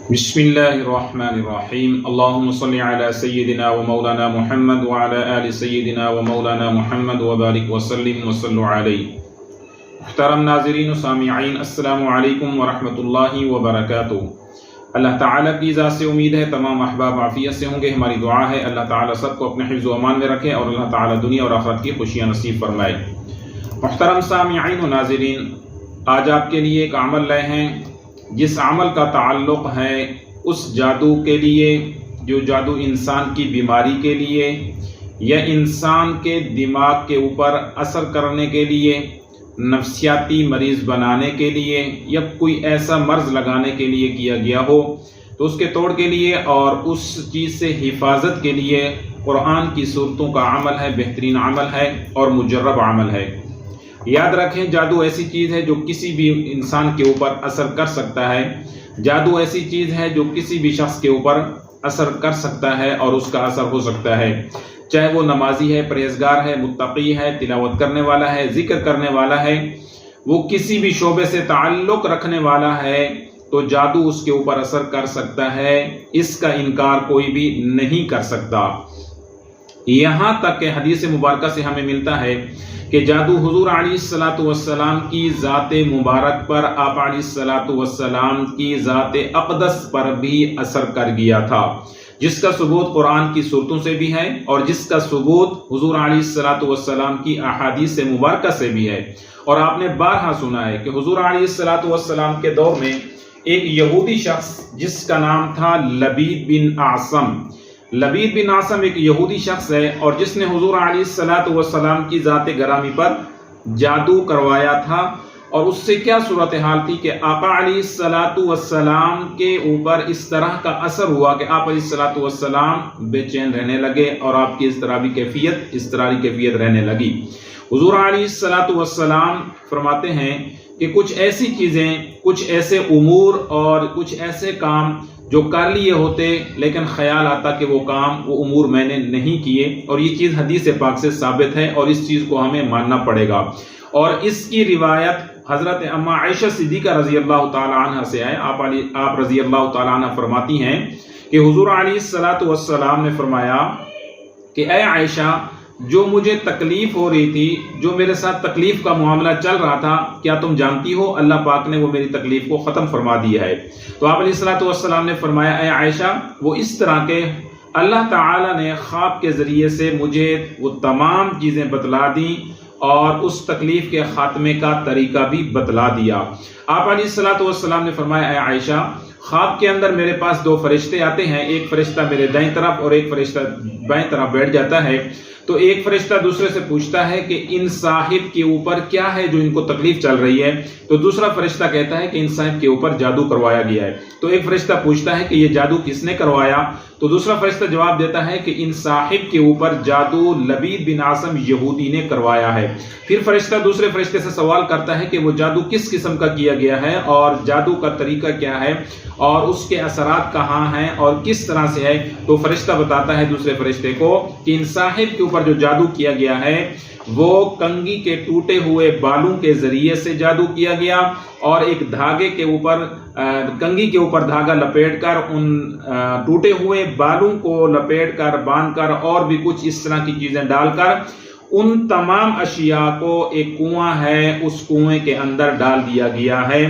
بسم اللہ الرحمن الرحیم اللہم صلی علی سیدنا و مولانا محمد وعلی آل سیدنا و مولانا محمد وبارک وسلم وصلو علیہ۔ محترم ناظرین و سامعین، السلام علیکم ورحمۃ اللہ وبرکاتہ۔ اللہ تعالیٰ کی ذات سے امید ہے تمام احباب عافیت سے ہوں گے۔ ہماری دعا ہے اللہ تعالیٰ سب کو اپنے حفظ و امان میں رکھے اور اللہ تعالیٰ دنیا اور آخرت کی خوشیاں نصیب فرمائے۔ محترم سامعین و ناظرین، آج آپ کے لیے ایک عمل لائے ہیں جس عمل کا تعلق ہے اس جادو کے لیے جو جادو انسان کی بیماری کے لیے یا انسان کے دماغ کے اوپر اثر کرنے کے لیے، نفسیاتی مریض بنانے کے لیے یا کوئی ایسا مرض لگانے کے لیے کیا گیا ہو، تو اس کے توڑ کے لیے اور اس چیز سے حفاظت کے لیے قرآن کی صورتوں کا عمل ہے، بہترین عمل ہے اور مجرب عمل ہے۔ یاد رکھیں، جادو ایسی چیز ہے جو کسی بھی انسان کے اوپر اثر کر سکتا ہے۔ جادو ایسی چیز ہے جو کسی بھی شخص کے اوپر اثر کر سکتا ہے اور اس کا اثر ہو سکتا ہے، چاہے وہ نمازی ہے، پرہیزگار ہے، متقی ہے، تلاوت کرنے والا ہے، ذکر کرنے والا ہے، وہ کسی بھی شعبے سے تعلق رکھنے والا ہے تو جادو اس کے اوپر اثر کر سکتا ہے، اس کا انکار کوئی بھی نہیں کر سکتا۔ یہاں تک کہ حدیث مبارکہ سے ہمیں ملتا ہے کہ جادو حضور علیہ السلام کی ذات مبارک پر، آپ علیہ السلام کی ذات اقدس پر بھی اثر کر گیا تھا، جس کا ثبوت قرآن کی صورتوں سے بھی ہے اور جس کا ثبوت حضور علیہ السلام کی احادیث مبارکہ سے بھی ہے۔ اور آپ نے بارہا سنا ہے کہ حضور علیہ السلام کے دور میں ایک یہودی شخص جس کا نام تھا لبید بن اعصم، لبید بن اعصم ایک یہودی شخص ہے اور جس نے حضور علیہ السلام کی ذات گرامی پر جادو کروایا تھا۔ اور اس سے کیا صورتحال تھی کہ آقا علیہ السلام کے اوپر اس طرح کا اثر ہوا کہ آپ علیہ السلام بے چین رہنے لگے اور آپ کی اضطرابی کیفیت رہنے لگی۔ حضور علیہ السلام فرماتے ہیں کہ کچھ ایسی چیزیں، کچھ ایسے امور اور کچھ ایسے کام جو کر لیے ہوتے لیکن خیال آتا کہ وہ کام، وہ امور میں نے نہیں کیے، اور یہ چیز حدیث پاک سے ثابت ہے اور اس چیز کو ہمیں ماننا پڑے گا۔ اور اس کی روایت حضرت اما عائشہ صدیقہ رضی اللہ تعالی عنہ سے ہے۔ آپ رضی اللہ تعالی عنہ فرماتی ہیں کہ حضور علیہ السلام نے فرمایا کہ اے عائشہ، جو مجھے تکلیف ہو رہی تھی، جو میرے ساتھ تکلیف کا معاملہ چل رہا تھا، کیا تم جانتی ہو اللہ پاک نے وہ میری تکلیف کو ختم فرما دیا ہے؟ تو آپ علیہ السلام نے فرمایا اے عائشہ، وہ اس طرح کے اللہ تعالی نے خواب کے ذریعے سے مجھے وہ تمام چیزیں بتلا دیں اور اس تکلیف کے خاتمے کا طریقہ بھی بتلا دیا۔ آپ علیہ السلام نے فرمایا اے عائشہ، خواب کے اندر میرے پاس دو فرشتے آتے ہیں، ایک فرشتہ میرے دائیں طرف اور ایک فرشتہ بائیں طرف بیٹھ جاتا ہے۔ تو ایک فرشتہ دوسرے سے پوچھتا ہے کہ ان صاحب کے اوپر کیا ہے جو ان کو تکلیف چل رہی ہے؟ تو دوسرا فرشتہ کہتا ہے کہ ان صاحب کے اوپر جادو کروایا گیا ہے۔ تو ایک فرشتہ پوچھتا ہے کہ یہ جادو کس نے کروایا؟ تو دوسرا فرشتہ جواب دیتا ہے کہ ان صاحب کے اوپر جادو لبید بن اعصم یہودی نے کروایا ہے۔ پھر فرشتہ دوسرے فرشتے سے سوال کرتا ہے کہ وہ جادو کس قسم کا کیا گیا ہے اور جادو کا طریقہ کیا ہے اور اس کے اثرات کہاں ہیں اور کس طرح سے ہے؟ تو فرشتہ بتاتا ہے دوسرے فرشتے کو کہ ان صاحب کے اوپر جو جادو کیا گیا ہے وہ کنگھی کے ٹوٹے ہوئے بالوں کے ذریعے سے جادو کیا گیا، اور ایک دھاگے کے اوپر، کنگھی کے اوپر دھاگا لپیٹ کر ان ٹوٹے ہوئے بالوں کو لپیٹ کر، باندھ کر اور بھی کچھ اس طرح کی چیزیں ڈال کر ان تمام اشیاء کو ایک کنواں ہے اس کنویں کے اندر ڈال دیا گیا ہے،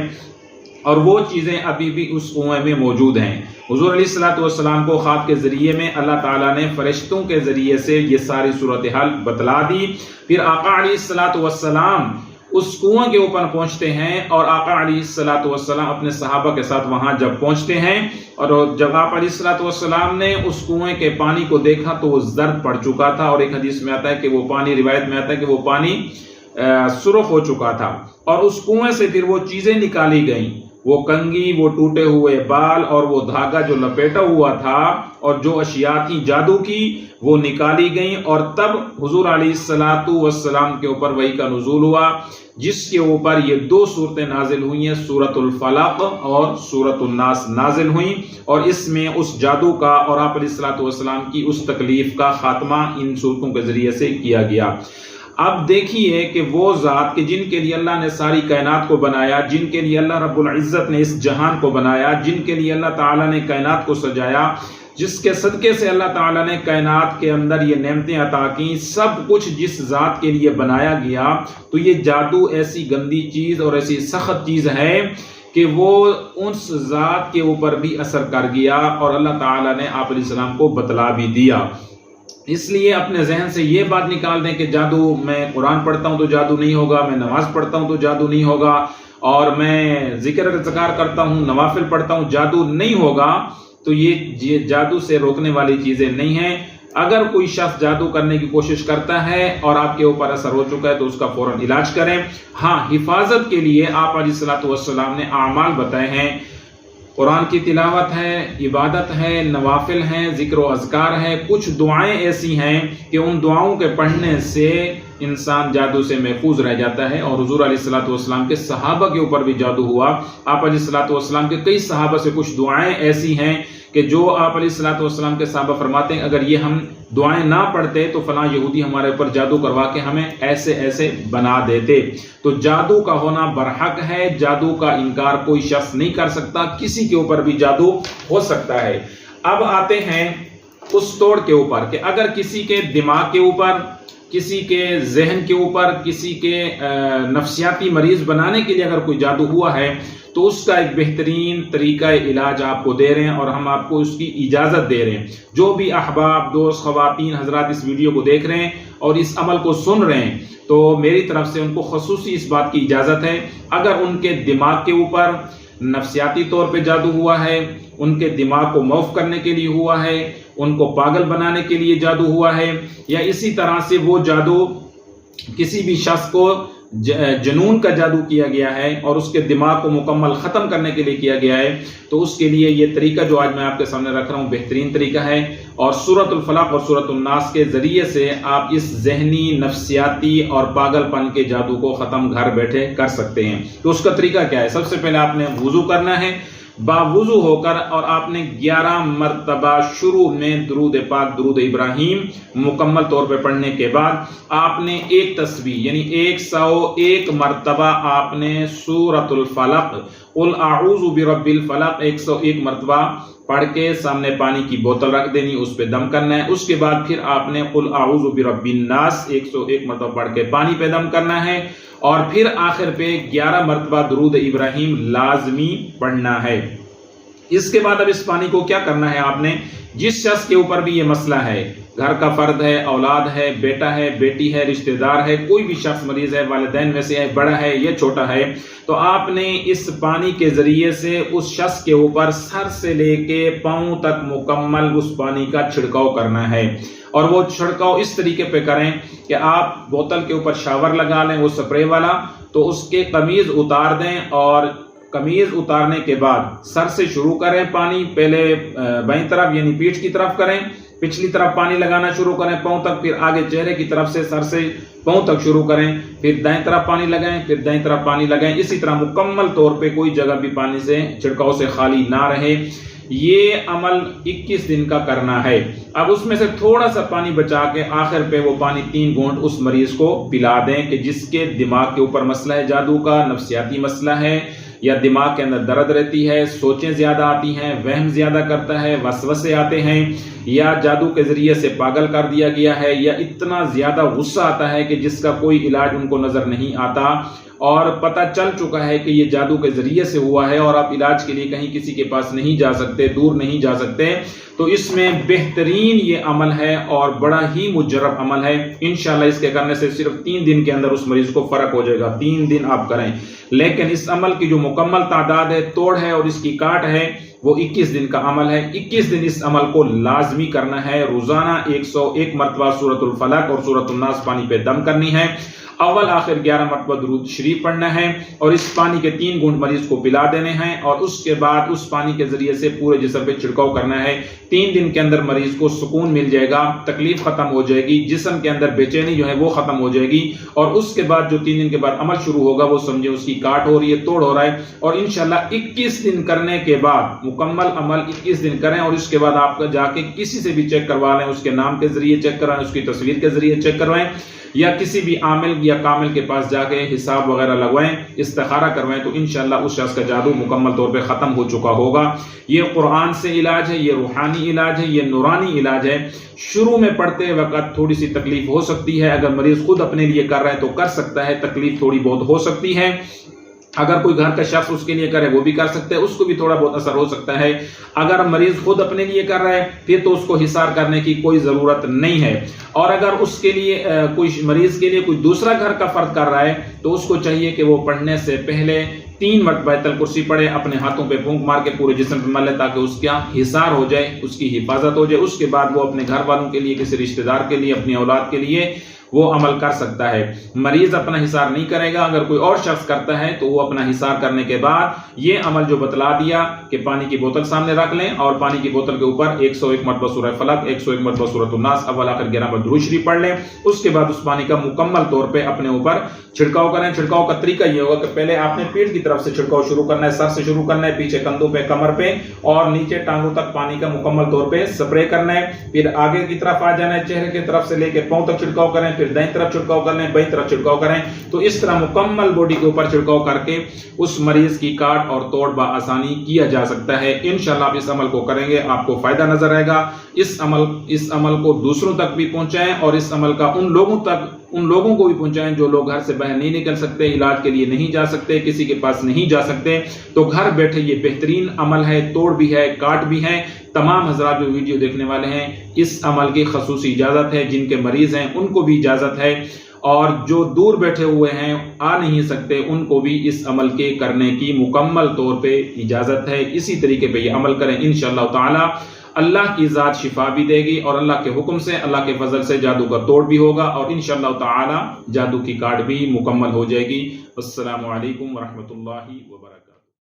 اور وہ چیزیں ابھی بھی اس کنویں میں موجود ہیں۔ حضور علیہ السلام کو خواب کے ذریعے میں اللہ تعالیٰ نے فرشتوں کے ذریعے سے یہ ساری صورتحال بتلا دی۔ پھر آقا علیہ السلام اس کنویں کے اوپر پہنچتے ہیں اور آقا علیہ السلام اپنے صحابہ کے ساتھ وہاں جب پہنچتے ہیں، اور جب آپ علیہ السلام نے اس کنویں کے پانی کو دیکھا تو وہ زرد پڑ چکا تھا، اور ایک حدیث میں آتا ہے کہ وہ پانی، روایت میں آتا ہے کہ وہ پانی سرخ ہو چکا تھا، اور اس کنویں سے پھر وہ چیزیں نکالی گئیں، وہ کنگھی، وہ ٹوٹے ہوئے بال اور وہ دھاگا جو لپیٹا ہوا تھا اور جو اشیاء تھی جادو کی وہ نکالی گئیں، اور تب حضور علیہ السلام کے اوپر وحی کا نزول ہوا جس کے اوپر یہ دو صورتیں نازل ہوئی ہیں، سورۃ الفلق اور سورۃ الناس نازل ہوئیں، اور اس میں اس جادو کا اور آپ علیہ السلام کی اس تکلیف کا خاتمہ ان صورتوں کے ذریعے سے کیا گیا۔ اب دیکھیے کہ وہ ذات کہ جن کے لیے اللہ نے ساری کائنات کو بنایا، جن کے لیے اللہ رب العزت نے اس جہان کو بنایا، جن کے لیے اللہ تعالیٰ نے کائنات کو سجایا، جس کے صدقے سے اللہ تعالیٰ نے کائنات کے اندر یہ نعمتیں عطا کی، سب کچھ جس ذات کے لیے بنایا گیا، تو یہ جادو ایسی گندی چیز اور ایسی سخت چیز ہے کہ وہ اس ذات کے اوپر بھی اثر کر گیا، اور اللہ تعالیٰ نے آپ علیہ السلام کو بتلا بھی دیا۔ اس لیے اپنے ذہن سے یہ بات نکال دیں کہ جادو، میں قرآن پڑھتا ہوں تو جادو نہیں ہوگا، میں نماز پڑھتا ہوں تو جادو نہیں ہوگا، اور میں ذکر اذکار کرتا ہوں، نوافل پڑھتا ہوں، جادو نہیں ہوگا، تو یہ جادو سے روکنے والی چیزیں نہیں ہیں۔ اگر کوئی شخص جادو کرنے کی کوشش کرتا ہے اور آپ کے اوپر اثر ہو چکا ہے تو اس کا فوراً علاج کریں۔ ہاں، حفاظت کے لیے آپ علیہ الصلوۃ والسلام نے اعمال بتائے ہیں، قرآن کی تلاوت ہے، عبادت ہے، نوافل ہیں، ذکر و اذکار ہے، کچھ دعائیں ایسی ہیں کہ ان دعاؤں کے پڑھنے سے انسان جادو سے محفوظ رہ جاتا ہے۔ اور حضور علیہ الصلوۃ والسلام کے صحابہ کے اوپر بھی جادو ہوا۔ آپ علیہ الصلوۃ والسلام کے کئی صحابہ سے کچھ دعائیں ایسی ہیں کہ جو آپ علیہ الصلوۃ والسلام کے صحابہ فرماتے ہیں اگر یہ ہم دعائیں نہ پڑھتے تو فلاں یہودی ہمارے اوپر جادو کروا کے ہمیں ایسے ایسے بنا دیتے۔ تو جادو کا ہونا برحق ہے، جادو کا انکار کوئی شخص نہیں کر سکتا، کسی کے اوپر بھی جادو ہو سکتا ہے۔ اب آتے ہیں اس توڑ کے اوپر کہ اگر کسی کے دماغ کے اوپر، کسی کے ذہن کے اوپر، کسی کے نفسیاتی مریض بنانے کے لیے اگر کوئی جادو ہوا ہے تو اس کا ایک بہترین طریقہ علاج آپ کو دے رہے ہیں، اور ہم آپ کو اس کی اجازت دے رہے ہیں۔ جو بھی احباب، دوست، خواتین حضرات اس ویڈیو کو دیکھ رہے ہیں اور اس عمل کو سن رہے ہیں تو میری طرف سے ان کو خصوصی اس بات کی اجازت ہے، اگر ان کے دماغ کے اوپر نفسیاتی طور پہ جادو ہوا ہے، ان کے دماغ کو معاف کرنے کے لیے ہوا ہے، ان کو پاگل بنانے کے لیے جادو ہوا ہے، یا اسی طرح سے وہ جادو کسی بھی شخص کو جنون کا جادو کیا گیا ہے اور اس کے دماغ کو مکمل ختم کرنے کے لیے کیا گیا ہے، تو اس کے لیے یہ طریقہ جو آج میں آپ کے سامنے رکھ رہا ہوں بہترین طریقہ ہے۔ اور سورۃ الفلق اور سورۃ الناس کے ذریعے سے آپ اس ذہنی، نفسیاتی اور پاگل پن کے جادو کو ختم گھر بیٹھے کر سکتے ہیں۔ تو اس کا طریقہ کیا ہے؟ سب سے پہلے آپ نے وضو کرنا ہے، باوضو ہو کر، اور آپ نے 11 مرتبہ شروع میں درود پاک، درود ابراہیم مکمل طور پہ پڑھنے کے بعد آپ نے ایک تسبیح یعنی 101 مرتبہ آپ نے سورۃ الفلق، قل اعوذ برب الفلق 101 مرتبہ پڑھ کے سامنے پانی کی بوتل رکھ دینی، اس پہ دم کرنا ہے۔ اس کے بعد پھر آپ نے قل اعوذ برب الناس 101 مرتبہ پڑھ کے پانی پہ دم کرنا ہے، اور پھر آخر پہ 11 مرتبہ درود ابراہیم لازمی پڑھنا ہے۔ اس کے بعد اب اس پانی کو کیا کرنا ہے؟ آپ نے جس شخص کے اوپر بھی یہ مسئلہ ہے، گھر کا فرد ہے، اولاد ہے، بیٹا ہے، بیٹی ہے، رشتہ دار ہے، کوئی بھی شخص مریض ہے، والدین میں سے ہے، بڑا ہے یا چھوٹا ہے، تو آپ نے اس پانی کے ذریعے سے اس شخص کے اوپر سر سے لے کے پاؤں تک مکمل اس پانی کا چھڑکاؤ کرنا ہے۔ اور وہ چھڑکاؤ اس طریقے پہ کریں کہ آپ بوتل کے اوپر شاور لگا لیں، وہ سپرے والا، تو اس کے قمیض اتار دیں، اور قمیض اتارنے کے بعد سر سے شروع کریں پانی، پہلے بائیں طرف یعنی پیٹھ کی طرف کریں، پچھلی طرف پانی لگانا شروع کریں پاؤں تک، پھر آگے چہرے کی طرف سے سر سے پاؤں تک شروع کریں، پھر دائیں طرف پانی لگائیں، پھر دائیں طرف پانی لگائیں، اسی طرح مکمل طور پہ کوئی جگہ بھی پانی سے چھڑکاؤ سے خالی نہ رہے۔ یہ عمل 21 دن کا کرنا ہے۔ اب اس میں سے تھوڑا سا پانی بچا کے آخر پہ وہ پانی 3 گھونٹ اس مریض کو پلا دیں کہ جس کے دماغ کے اوپر مسئلہ ہے جادو کا، نفسیاتی مسئلہ ہے، یا دماغ کے اندر درد رہتی ہے، سوچیں زیادہ آتی ہیں، وہم زیادہ کرتا ہے، وسوسے آتے ہیں، یا جادو کے ذریعے سے پاگل کر دیا گیا ہے، یا اتنا زیادہ غصہ آتا ہے کہ جس کا کوئی علاج ان کو نظر نہیں آتا، اور پتہ چل چکا ہے کہ یہ جادو کے ذریعے سے ہوا ہے اور آپ علاج کے لیے کہیں کسی کے پاس نہیں جا سکتے، دور نہیں جا سکتے، تو اس میں بہترین یہ عمل ہے اور بڑا ہی مجرب عمل ہے۔ انشاءاللہ اس کے کرنے سے صرف 3 دن کے اندر اس مریض کو فرق ہو جائے گا۔ 3 دن آپ کریں، لیکن اس عمل کی جو مکمل تعداد ہے، توڑ ہے اور اس کی کاٹ ہے، وہ 21 دن کا عمل ہے۔ 21 دن اس عمل کو لازمی کرنا ہے۔ روزانہ 101 مرتبہ سورۃ الفلق اور سورۃ الناس پانی پہ دم کرنی ہے، اول آخر 11 مرتبہ درود شریف پڑھنا ہے، اور اس پانی کے 3 گھونٹ مریض کو پلا دینے ہیں، اور اس کے بعد اس پانی کے ذریعے سے پورے جسم پہ چھڑکاؤ کرنا ہے۔ 3 دن کے اندر مریض کو سکون مل جائے گا، تکلیف ختم ہو جائے گی، جسم کے اندر بے چینی جو ہے وہ ختم ہو جائے گی، اور اس کے بعد جو 3 دن کے بعد عمل شروع ہوگا وہ سمجھے اس کی کاٹ ہو رہی ہے، توڑ ہو رہا ہے۔ اور انشاءاللہ 21 دن کرنے کے بعد مکمل عمل 21 دن کریں، اور اس کے بعد آپ کا جا کے کسی سے بھی چیک کروا لیں، اس کے نام کے ذریعے چیک کروائیں، اس کی تصویر کے ذریعے چیک کروائیں، یا کسی بھی عامل یا کامل کے پاس جا کے حساب وغیرہ لگوائیں، استخارہ کروائیں، تو انشاءاللہ اس شخص کا جادو مکمل طور پہ ختم ہو چکا ہوگا۔ یہ قرآن سے علاج ہے، یہ روحانی علاج ہے، یہ نورانی علاج ہے۔ شروع میں پڑھتے وقت تھوڑی سی تکلیف ہو سکتی ہے، اگر مریض خود اپنے لیے کر رہا ہے تو کر سکتا ہے، تکلیف تھوڑی بہت ہو سکتی ہے۔ اگر کوئی گھر کا شخص اس کے لیے کرے وہ بھی کر سکتے ہیں، اس کو بھی تھوڑا بہت اثر ہو سکتا ہے۔ اگر مریض خود اپنے لیے کر رہا ہے پھر تو اس کو حصار کرنے کی کوئی ضرورت نہیں ہے، اور اگر اس کے لیے کوئی مریض کے لیے کوئی دوسرا گھر کا فرد کر رہا ہے تو اس کو چاہیے کہ وہ پڑھنے سے پہلے 3 مرتبہ آیت الکرسی پڑھے، اپنے ہاتھوں پہ پھونک مار کے پورے جسم پہ ملے تاکہ اس کا حصار ہو جائے، اس کی حفاظت ہو جائے۔ اس کے بعد وہ اپنے گھر والوں کے لیے، کسی رشتہ دار کے لیے، اپنی اولاد کے لیے وہ عمل کر سکتا ہے۔ مریض اپنا حصار نہیں کرے گا، اگر کوئی اور شخص کرتا ہے تو وہ اپنا حصار کرنے کے بعد یہ عمل جو بتلا دیا کہ پانی کی بوتل سامنے رکھ لیں اور پانی کی بوتل کے اوپر 101 مرتبہ سورہ فلق، 101 مرتبہ سورۃ الناس، اول آخر 11 مرتبہ درود شریف پڑھ لیں۔ اس کے بعد اس پانی کا مکمل طور پہ اپنے اوپر چھڑکاؤ کریں۔ چھڑکاؤ کا طریقہ یہ ہوگا کہ پہلے آپ نے پیٹ کی طرف سے چھڑکاؤ شروع کرنا ہے، سر سے شروع کرنا ہے، پیچھے کندھوں پہ، کمر پہ اور نیچے ٹانگوں تک پانی کا مکمل طور پہ سپرے کرنا ہے۔ پھر آگے کی طرف آ جانا ہے، چہرے کی طرف سے لے کے پاؤں تک چھڑکاؤ کریں، پھر دائیں طرف چھڑکاؤ کریں، بائیں طرف چھڑکاؤ کریں۔ تو اس طرح مکمل باڈی کے اوپر چھڑکاؤ کر کے اس مریض کی کاٹ اور توڑ بآسانی کیا جا سکتا ہے۔ انشاءاللہ آپ اس عمل کو کریں گے، آپ کو فائدہ نظر آئے گا۔ اس عمل کو دوسروں تک بھی پہنچائیں اور اس عمل کا ان لوگوں کو بھی پہنچائیں جو لوگ گھر سے باہر نہیں نکل سکتے، علاج کے لیے نہیں جا سکتے، کسی کے پاس نہیں جا سکتے، تو گھر بیٹھے یہ بہترین عمل ہے، توڑ بھی ہے، کاٹ بھی ہے۔ تمام حضرات جو ویڈیو دیکھنے والے ہیں اس عمل کی خصوصی اجازت ہے، جن کے مریض ہیں ان کو بھی اجازت ہے، اور جو دور بیٹھے ہوئے ہیں آ نہیں سکتے ان کو بھی اس عمل کے کرنے کی مکمل طور پہ اجازت ہے۔ اسی طریقے پہ یہ عمل کریں، انشاءاللہ تعالی اللہ کی ذات شفا بھی دے گی، اور اللہ کے حکم سے، اللہ کے فضل سے جادو کا توڑ بھی ہوگا، اور انشاءاللہ تعالی جادو کی کاٹ بھی مکمل ہو جائے گی۔ السلام علیکم ورحمۃ اللہ وبرکاتہ۔